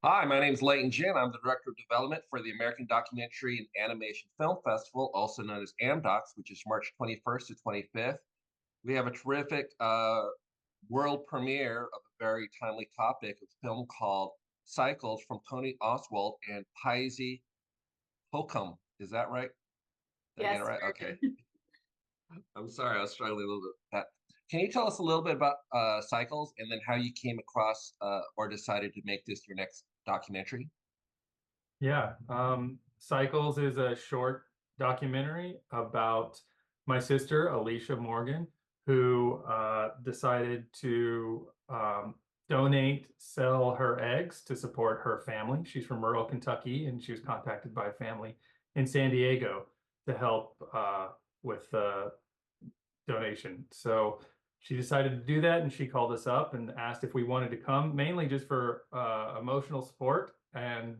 Hi, my name is Leighton Jin. I'm the Director of Development for the American Documentary and Animation Film Festival, also known as AmDocs, which is March 21st to 25th. We have a terrific world premiere of a very timely topic, a film called Cycles from Tony Oswald and Pisie Hochheim. Is that right? Did I get it Yes, right? Okay. perfect. I'm sorry, I was struggling a little bit with that. Can you tell us a little bit about Cycles and then how you came across or decided to make this your next documentary? Yeah, Cycles is a short documentary about my sister, Alicia Morgan, who decided to donate, sell her eggs to support her family. She's from rural Kentucky, and she was contacted by a family in San Diego to help with the donation. So she decided to do that, and she called us up and asked if we wanted to come, mainly just for emotional support. And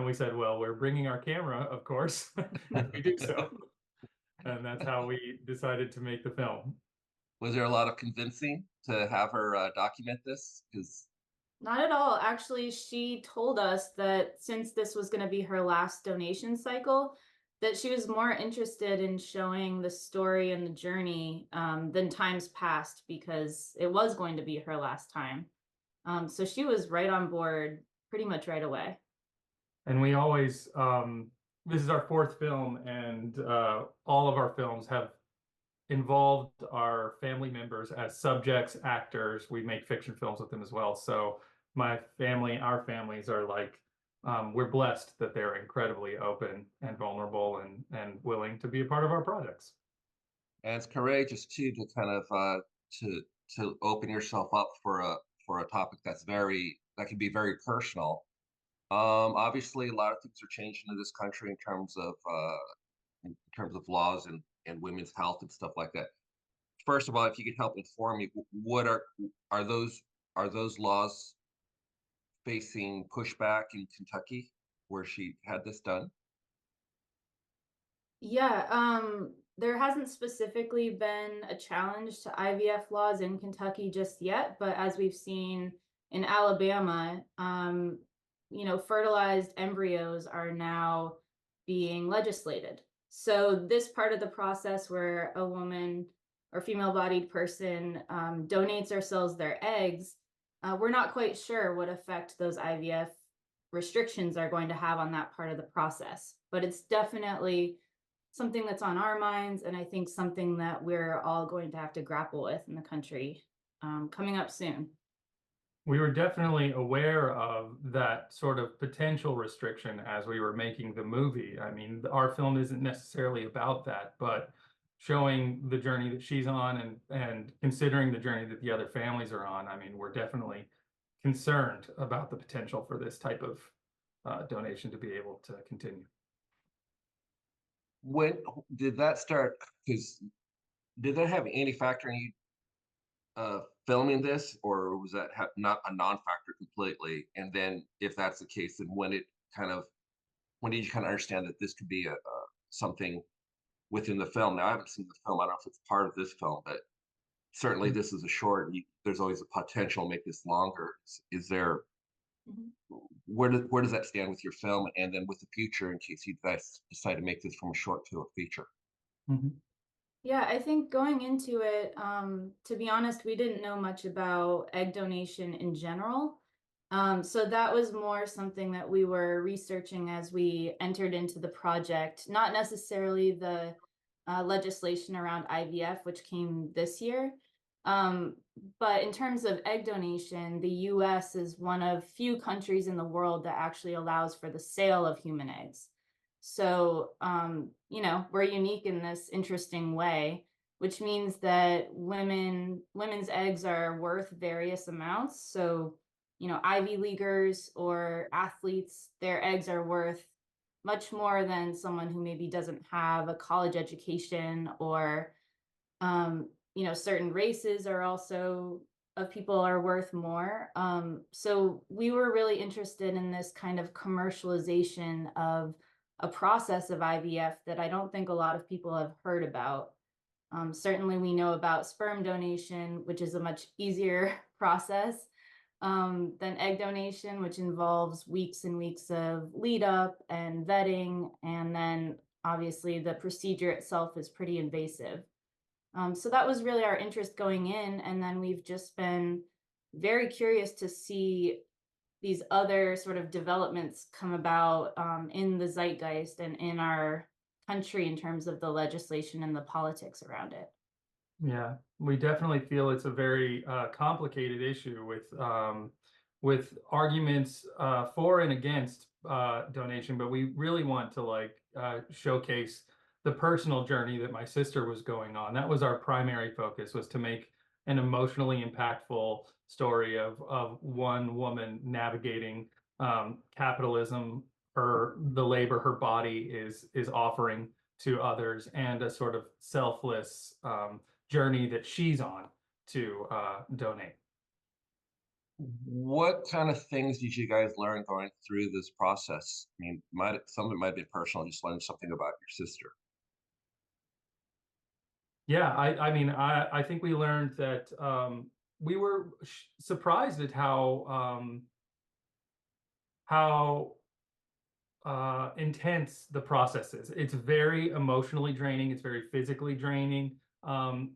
we said, well, we're bringing our camera, of course, if we do so. And that's how we decided to make the film. Was there a lot of convincing to have her document this? Because Not at all. Actually, she told us that since this was going to be her last donation cycle, that she was more interested in showing the story and the journey than times past because it was going to be her last time. So she was right on board pretty much right away. And we always, this is our fourth film, and all of our films have involved our family members as subjects, actors. We make fiction films with them as well. So my family, our families are like, we're blessed that they're incredibly open and vulnerable and willing to be a part of our projects. and it's courageous too to kind of to to open yourself up for a topic that can be very personal. Obviously, a lot of things are changing in this country in terms of laws and women's health and stuff like that. First of all, if you could help inform me, what are those are those laws facing pushback in Kentucky where she had this done? Yeah, there hasn't specifically been a challenge to IVF laws in Kentucky just yet, but as we've seen in Alabama, fertilized embryos are now being legislated. So this part of the process where a woman or female-bodied person donates or sells their eggs, we're not quite sure what effect those IVF restrictions are going to have on that part of the process, but it's definitely something that's on our minds, and I think something that we're all going to have to grapple with in the country coming up soon. We were definitely aware of that sort of potential restriction as we were making the movie. I mean, our film isn't necessarily about that, but showing the journey that she's on and considering the journey that the other families are on, I mean, we're definitely concerned about the potential for this type of donation to be able to continue. When did that start? Because did that have any factor in you filming this, or was that not a non-factor completely? And then, if that's the case, then kind of when did you kind of understand that this could be a something within the film? Now, I haven't seen the film. I don't know if it's part of this film, but certainly this is a short. And there's always a potential to make this longer. Is there Mhm. where does that stand with your film, and then with the future in case you guys decide to make this from a short to a feature? Mhm. Yeah, I think going into it, to be honest, we didn't know much about egg donation in general. So that was more something that we were researching as we entered into the project, not necessarily the legislation around IVF, which came this year. Um, but in terms of egg donation, the US is one of few countries in the world that actually allows for the sale of human eggs. So, we're unique in this interesting way, which means that women's eggs are worth various amounts. So, Ivy Leaguers or athletes, their eggs are worth much more than someone who maybe doesn't have a college education or, certain races are also of people are worth more. So we were really interested in this kind of commercialization of a process of IVF that I don't think a lot of people have heard about. Certainly, we know about sperm donation, which is a much easier process. than egg donation, which involves weeks and weeks of lead up and vetting. And then obviously the procedure itself is pretty invasive. So that was really our interest going in. And then we've just been very curious to see these other sort of developments come about in the zeitgeist and in our country in terms of the legislation and the politics around it. Yeah, we definitely feel it's a very complicated issue with arguments for and against donation, but we really want to like showcase the personal journey that my sister was going on. That was our primary focus, was to make an emotionally impactful story of one woman navigating capitalism, or the labor her body is offering to others, and a sort of selfless journey that she's on to donate. What kind of things did you guys learn going through this process? I mean, some of it might be personal, just learn something about your sister. Yeah, I mean, I think we learned that we were surprised at how intense the process is. It's very emotionally draining. It's very physically draining.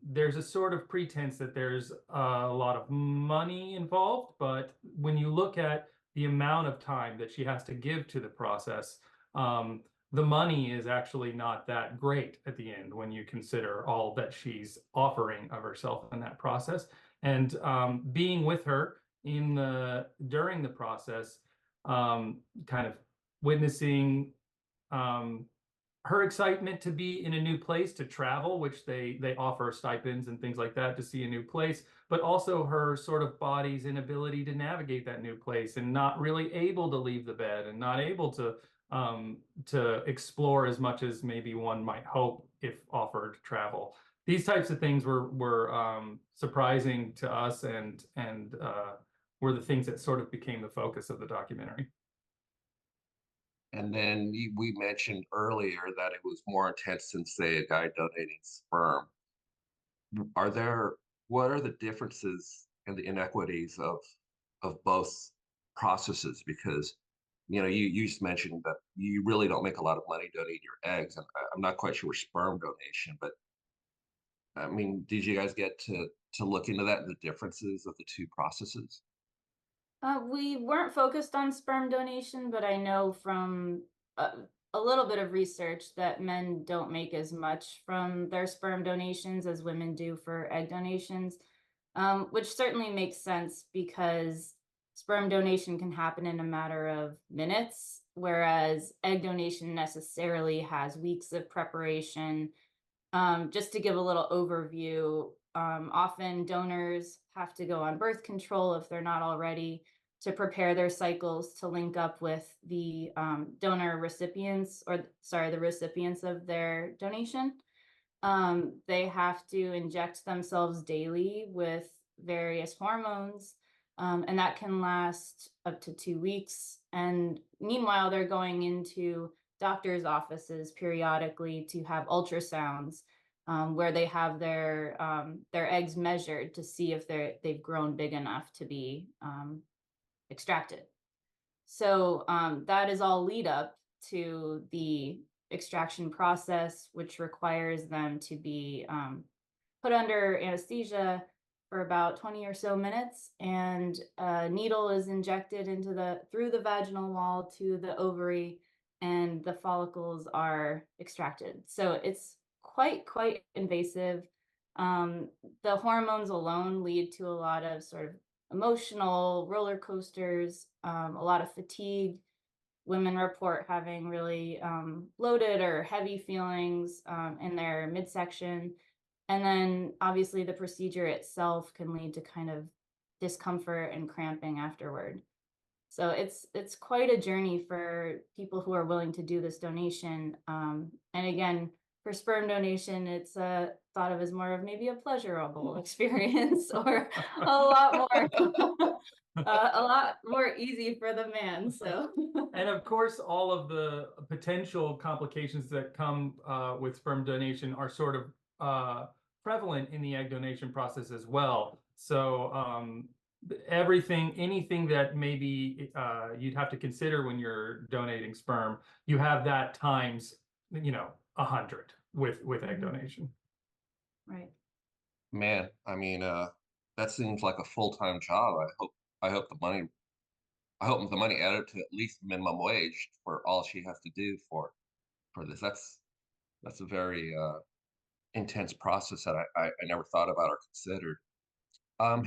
There's a sort of pretense that there's a lot of money involved, but when you look at the amount of time that she has to give to the process, the money is actually not that great at the end when you consider all that she's offering of herself in that process. And being with her during the process, kind of witnessing her excitement to be in a new place, to travel, which they offer stipends and things like that to see a new place, but also her sort of body's inability to navigate that new place, and not really able to leave the bed, and not able to explore as much as maybe one might hope if offered travel. These types of things were surprising to us, and were the things that sort of became the focus of the documentary. And then we mentioned earlier that it was more intense than, say, a guy donating sperm. What are the differences and the inequities of both processes? Because, you just mentioned that you really don't make a lot of money donating your eggs, and I'm not quite sure sperm donation, but I mean, did you guys get to look into that and the differences of the two processes? We weren't focused on sperm donation, but I know from a, a little bit of research that men don't make as much from their sperm donations as women do for egg donations, which certainly makes sense because sperm donation can happen in a matter of minutes, whereas egg donation necessarily has weeks of preparation. Just to give a little overview, often donors have to go on birth control if they're not already, to prepare their cycles to link up with the donor recipients, or sorry, the recipients of their donation. They have to inject themselves daily with various hormones, and that can last up to 2 weeks. And meanwhile, they're going into doctors' offices periodically to have ultrasounds, where they have their eggs measured to see if they've grown big enough to be extracted. So that is all lead up to the extraction process, which requires them to be put under anesthesia for about 20 or so minutes, and a needle is injected through the vaginal wall to the ovary, and the follicles are extracted. So it's quite invasive. The hormones alone lead to a lot of sort of emotional roller coasters, a lot of fatigue. Women report having really bloated or heavy feelings in their midsection. And then obviously the procedure itself can lead to kind of discomfort and cramping afterward. So it's quite a journey for people who are willing to do this donation. And again, for sperm donation, it's thought of as more of maybe a pleasurable experience, or a lot more easy for the man. So, and of course, all of the potential complications that come with sperm donation are sort of prevalent in the egg donation process as well. So everything, anything that maybe you'd have to consider when you're donating sperm, you have that times, 100 with egg donation. Right. Man, I mean, that seems like a full-time job. I hope the money added to at least minimum wage for all she has to do for this. That's a very intense process that I never thought about or considered.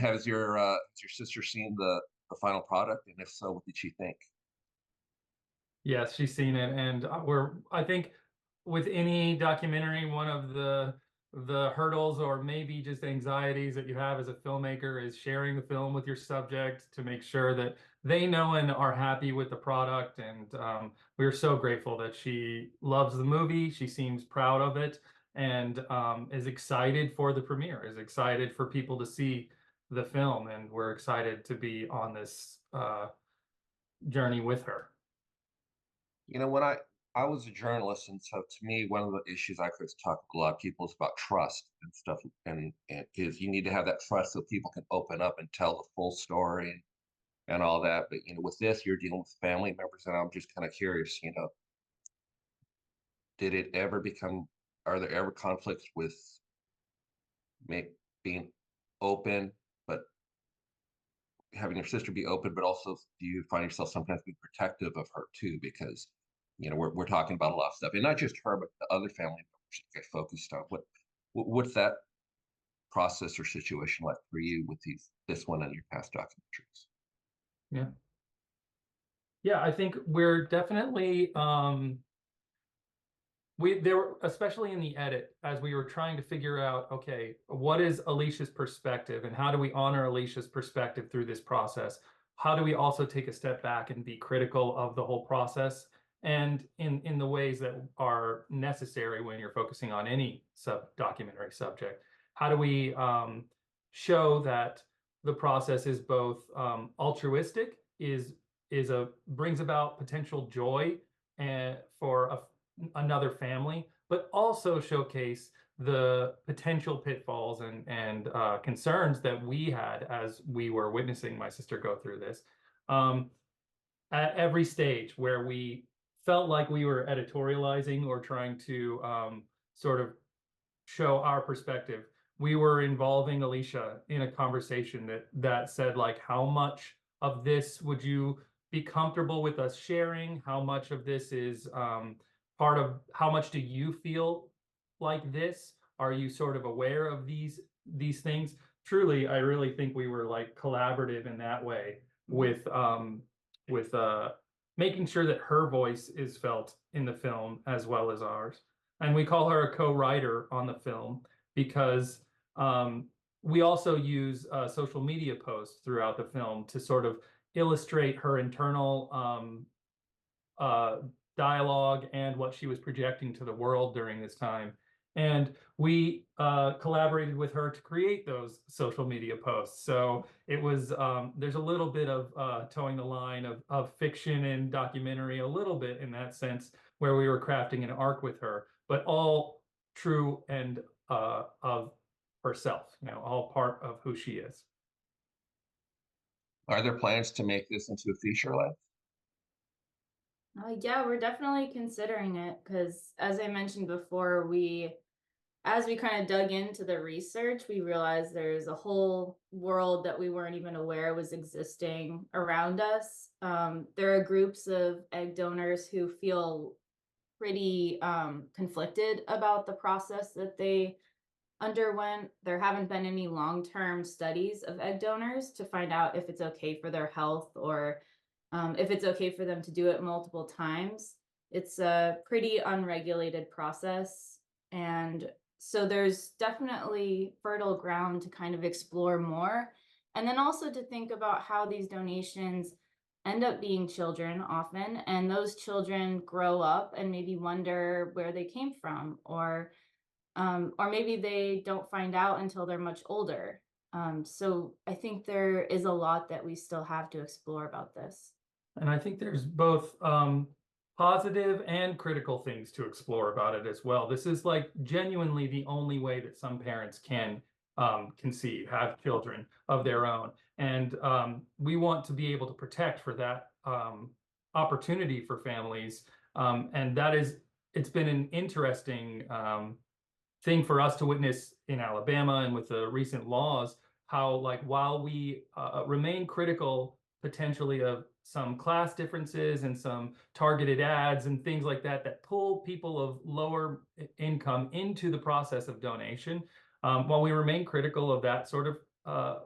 Has your sister seen the final product? And if so, what did she think? Yes, she's seen it, and I think with any documentary, one of the hurdles or maybe just anxieties that you have as a filmmaker is sharing the film with your subject to make sure that they know and are happy with the product. And we're so grateful that she loves the movie. She seems proud of it, and is excited for the premiere, is excited for people to see the film, and we're excited to be on this journey with her. When I was a journalist, and so to me, one of the issues I could talk to a lot of people is about trust and stuff, and is you need to have that trust so people can open up and tell the full story and all that. But with this, you're dealing with family members, and I'm just kind of curious. Did it ever become? Are there ever conflicts with make being open, but having your sister be open, but also do you find yourself sometimes being protective of her too? Because we're talking about a lot of stuff, and not just her, but the other family members that get focused on. What's that process or situation like for you with this one and your past documentaries? Yeah. Yeah, I think we're definitely there were, especially in the edit, as we were trying to figure out, okay, what is Alicia's perspective and how do we honor Alicia's perspective through this process? How do we also take a step back and be critical of the whole process and in the ways that are necessary when you're focusing on any documentary subject? How do we show that the process is both altruistic, brings about potential joy and for another family, but also showcase the potential pitfalls and concerns that we had as we were witnessing my sister go through this. At every stage where we felt like we were editorializing or trying to sort of show our perspective, we were involving Alicia in a conversation that said, like, how much of this would you be comfortable with us sharing? How much of this is part of, how much do you feel like this? Are you sort of aware of these things? Truly, I really think we were like collaborative in that way with making sure that her voice is felt in the film as well as ours. And we call her a co-writer on the film because we also use social media posts throughout the film to sort of illustrate her internal dialogue and what she was projecting to the world during this time. And we collaborated with her to create those social media posts. So it was, there's a little bit of towing the line of fiction and documentary, a little bit in that sense, where we were crafting an arc with her, but all true and of herself, all part of who she is. Are there plans to make this into a feature length? Yeah, we're definitely considering it because, as I mentioned before, as we kind of dug into the research, we realized there's a whole world that we weren't even aware was existing around us. There are groups of egg donors who feel pretty conflicted about the process that they underwent. There haven't been any long-term studies of egg donors to find out if it's okay for their health or if it's okay for them to do it multiple times. It's a pretty unregulated process. And so there's definitely fertile ground to kind of explore more. And then also to think about how these donations end up being children often, and those children grow up and maybe wonder where they came from, or maybe they don't find out until they're much older. So I think there is a lot that we still have to explore about this. And I think there's both positive and critical things to explore about it as well. This is like genuinely the only way that some parents can conceive, have children of their own. And we want to be able to protect for that opportunity for families. And it's been an interesting thing for us to witness in Alabama and with the recent laws, how like while we remain critical potentially of some class differences and some targeted ads and things like that that pull people of lower income into the process of donation, while we remain critical of that sort of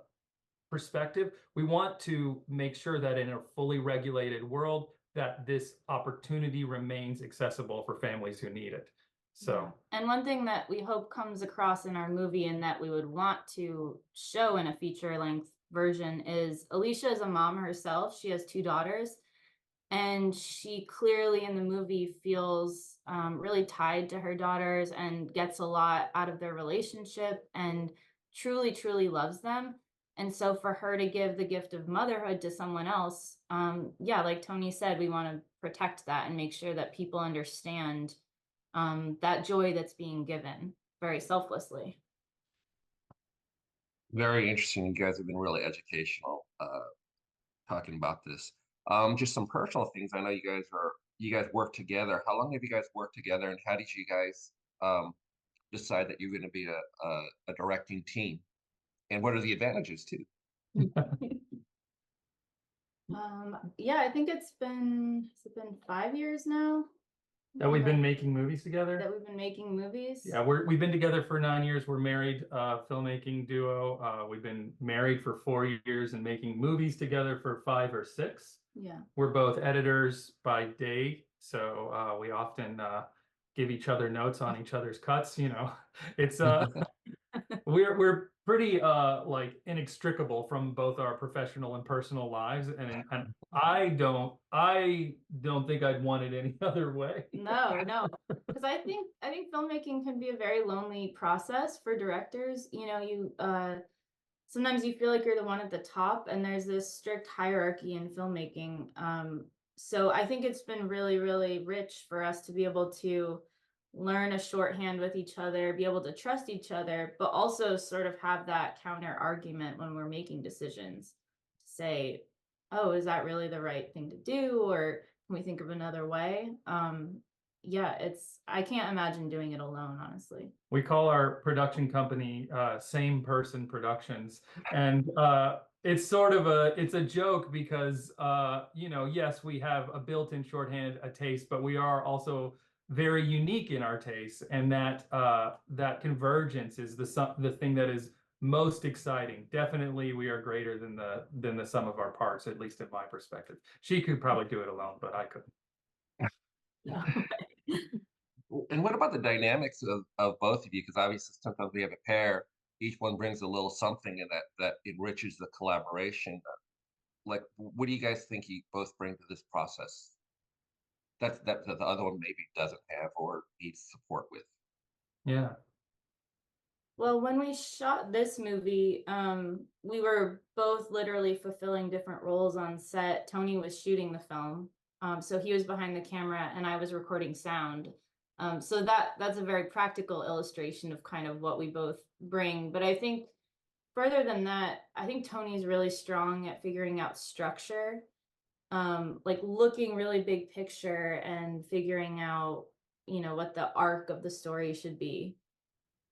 perspective, we want to make sure that in a fully regulated world that this opportunity remains accessible for families who need it. So, and one thing that we hope comes across in our movie and that we would want to show in a feature-length version is Alicia is a mom herself. She has 2 daughters, and she clearly in the movie feels really tied to her daughters and gets a lot out of their relationship and truly, truly loves them. And so for her to give the gift of motherhood to someone else, yeah, like Tony said, we want to protect that and make sure that people understand that joy that's being given very selflessly. Very interesting. You guys have been really educational talking about this. Just some personal things. I know you guys work together. How long have you guys worked together, and how did you guys decide that you're going to be a directing team? And what are the advantages too? Yeah, I think has it been 5 years now that we've been making movies together. that we've been making movies. Yeah, we've been together for 9 years. We're married, filmmaking duo. We've been married for 4 years and making movies together for 5 or 6. Yeah. We're both editors by day, so we often give each other notes on each other's cuts. You know, it's we're pretty like inextricable from both our professional and personal lives, and I don't think I'd want it any other way. No, because I think filmmaking can be a very lonely process for directors. You know, you sometimes you feel like you're the one at the top, and there's this strict hierarchy in filmmaking. So I think it's been really, really rich for us to be able to learn a shorthand with each other, be able to trust each other, but also sort of have that counter argument when we're making decisions to say, oh, is that really the right thing to do? Or can we think of another way? Yeah, I can't imagine doing it alone, honestly. We call our production company Same Person Productions, and it's sort of it's a joke because you know, yes, we have a built-in shorthand, a taste, but we are also very unique in our tastes, and that that convergence is the thing that is most exciting. Definitely, we are greater than the sum of our parts, at least in my perspective. She could probably do it alone, but I couldn't. And what about the dynamics of both of you? Because obviously sometimes we have a pair, each one brings a little something and that enriches the collaboration. Like, what do you guys think you both bring to this process that the other one maybe doesn't have or needs support with? Yeah. Well, when we shot this movie, we were both literally fulfilling different roles on set. Tony was shooting the film, so he was behind the camera and I was recording sound. So that's a very practical illustration of kind of what we both bring. But I think further than that, I think Tony's really strong at figuring out structure, like looking really big picture and figuring out, you know, what the arc of the story should be.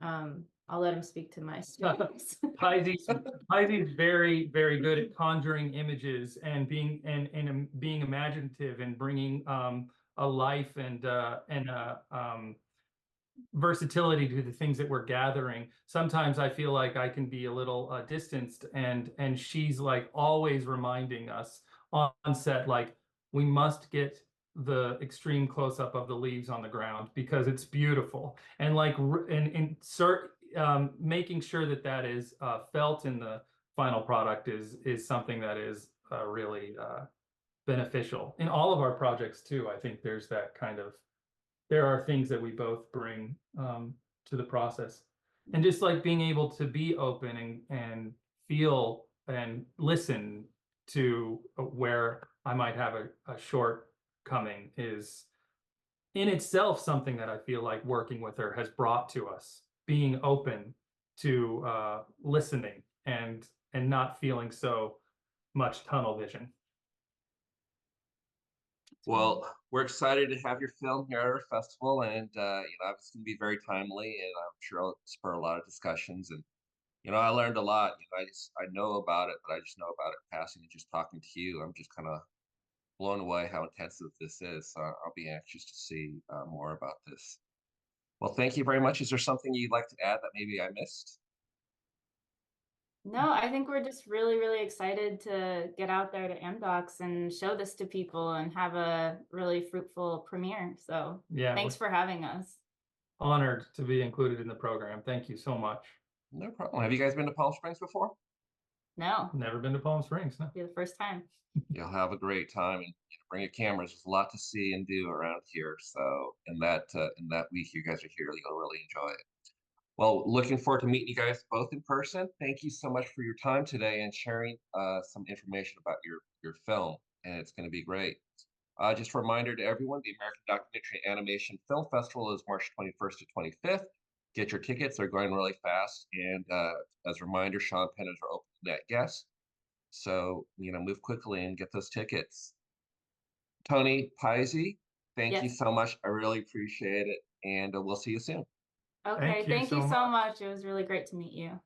I'll let him speak to my strengths. Pisie's very, very good at conjuring images and being imaginative and bringing a life and versatility to the things that we're gathering. Sometimes I feel like I can be a little distanced, and she's like always reminding us on set, like, we must get the extreme close-up of the leaves on the ground because it's beautiful, and like making sure that that is felt in the final product is something that is really beneficial in all of our projects too. I think there's that kind of, there are things that we both bring to the process, and just like being able to be open and feel and listen to where I might have a shortcoming is in itself something that I feel like working with her has brought to us. Being open listening and not feeling so much tunnel vision. Well, we're excited to have your film here at our festival, and it's going to be very timely, and I'm sure it'll spur a lot of discussions. And I learned a lot. I know about it, but I just know about it passing and just talking to you. I'm just kind of blown away how intensive this is. So I'll be anxious to see more about this. Well, thank you very much. Is there something you'd like to add that maybe I missed? No, I think we're just really, really excited to get out there to AmDocs and show this to people and have a really fruitful premiere. So Yeah, thanks for having us. honored to be included in the program. Thank you so much. No problem. Have you guys been to Palm Springs before? No, Never been to Palm Springs, no. be the first time. You'll have a great time, and bring your cameras. There's a lot to see and do around here. So in that week you guys are here, you'll really enjoy it. Well, looking forward to meeting you guys both in person. Thank you so much for your time today and sharing some information about your film, and it's going to be great. Just a reminder to everyone, the American Documentary Animation Film Festival is March 21st to 25th. Get your tickets; they're going really fast. And as a reminder, Sean Penn is our open net guest, so move quickly and get those tickets. Tony Pisie, thank you Yes. so much. I really appreciate it, and we'll see you soon. Okay, Thank you thank you so so much. much. It was really great to meet you.